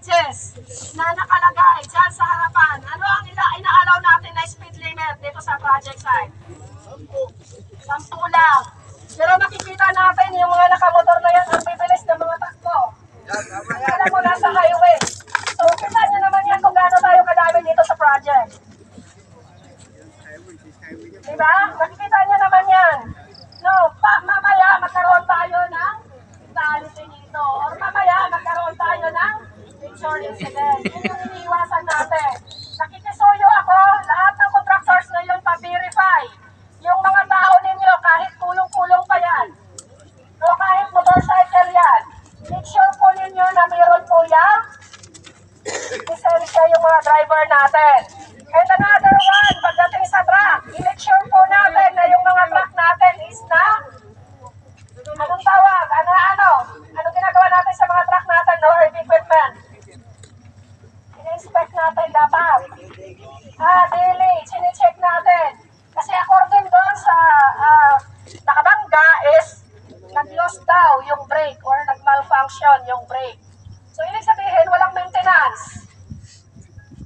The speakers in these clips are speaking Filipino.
signages na nakalagay dyan sa harapan. Ano ang inaalaw natin na speed limit dito sa project site? 10 lang. Pero makikita natin yung mga nakamotor na yan, ang bibilis ng mga takbo. Alam mo, nasa highway. So, kita nyo naman yan kung gaano tayo kadami dito sa project. Diba? Makikita nyo naman yan. No, mamaya magkaroon tayo ng fatality dito. Or mamaya magkaroon tayo ng major incident. Yun yung iniiwasan natin. Nakikisuyo ako, lahat ng contractors ngayon pa-verify. Yung mga tao ninyo, kahit kulong-kulong pa yan, o kahit motorcycle yan, make sure po ninyo na mayroon po yan, lisensya yung mga driver natin. And another one, pagdating sa truck, i-make sure po natin na yung mga truck natin is na, anong tawag, anong ginagawa natin sa mga truck natin, no heavy equipment. I-inspect natin dapat. Daily, sinicheck natin. Kasi according doon sa nakabangga is nag-loss daw yung brake or nag-malfunction yung brake. So, ibig sabihin, walang maintenance.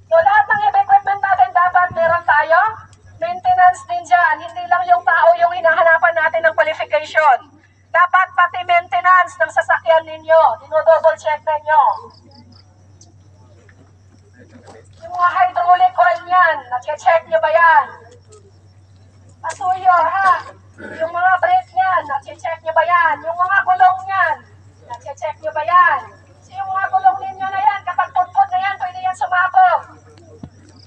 So, lahat ng heavy equipment natin dapat meron tayo maintenance din dyan. Hindi lang yung tao yung hinahanapan natin ng qualification. Dapat pati maintenance ng sasakyan ninyo. Dino-double check ninyo. Yung mga hydraulic oil yan, nag-check nyo ba yan? Pasuyo, ha? Yung mga brake niyan, nag-check nyo ba yan? Yung mga gulong niyan, nag-check nyo ba yan? So yung mga gulong ninyo na yan, kapag putput na yan, pwede yan sumabog.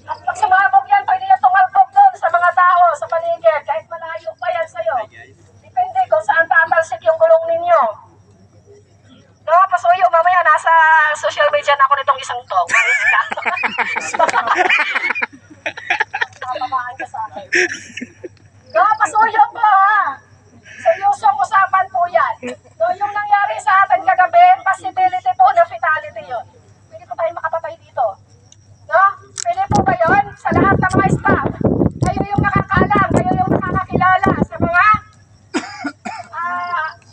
At pag sumabog yan, pwede yan tumalbog doon sa mga tao, sa paligid, kahit malayo pa yan sa'yo. Depende kung saan tatalsik yung gulong ninyo. No, pasuyo, mamaya nasa social media na ako nitong isang to. Maris ka. Papamaan ka sa akin. No, pasuyo po ha. Seryosong usapan po yan. No, yung nangyari sa atin kagabi, possibility po na fatality yun. Pwede po tayo makapatay dito. No? Pwede po ba yun? Sa lahat ng mga staff. Kayo yung nakakaalam, kayo yung nakakakilala sa mga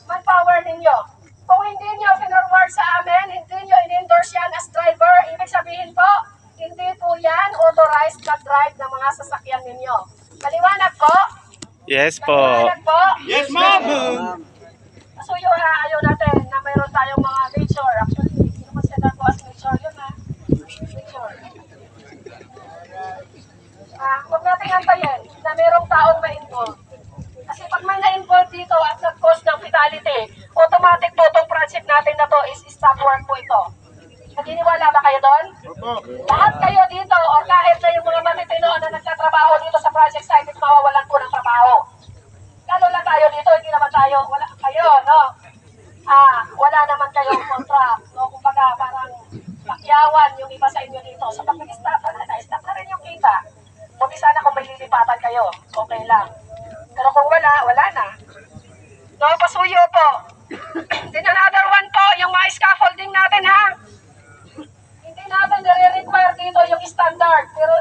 manpower ninyo. Kung hindi nyo finorward sa amin, hindi nyo in-endorse yan as driver, ibig sabihin po, hindi po yan authorized na drive ng mga sasakyan ninyo. Maliwanag po? Yes po. Maliwanag po? Yes, ma'am. So yun ha, ayaw natin na mayroon tayong mga nature. Actually, consider ko as nature yun ha. Nature. Huwag natin antayin na mayroong taong ma-involve. Kasi pag may na-involve dito at nag-cause ng fatality, automatic po itong project natin na to is stop work po ito. Naniniwala ba kayo doon? Lahat kayo dito or kahit na yung mga matitino na nagtatrabaho dito sa project site is mawawalan po ng trabaho. Lalo na tayo dito, hindi naman tayo, wala kayo, no? Wala naman kayong contract, no? Kumbaga parang pakyawan yung iba sa inyo dito. So pag nag-stop na rin yung kita. Buti sana kung may lilipatan kayo, okay lang. Pero kung wala, wala na. No, pasuyo po. Then another one po, yung mga scaffolding natin ha. Hindi natin nire-require dito yung standard, pero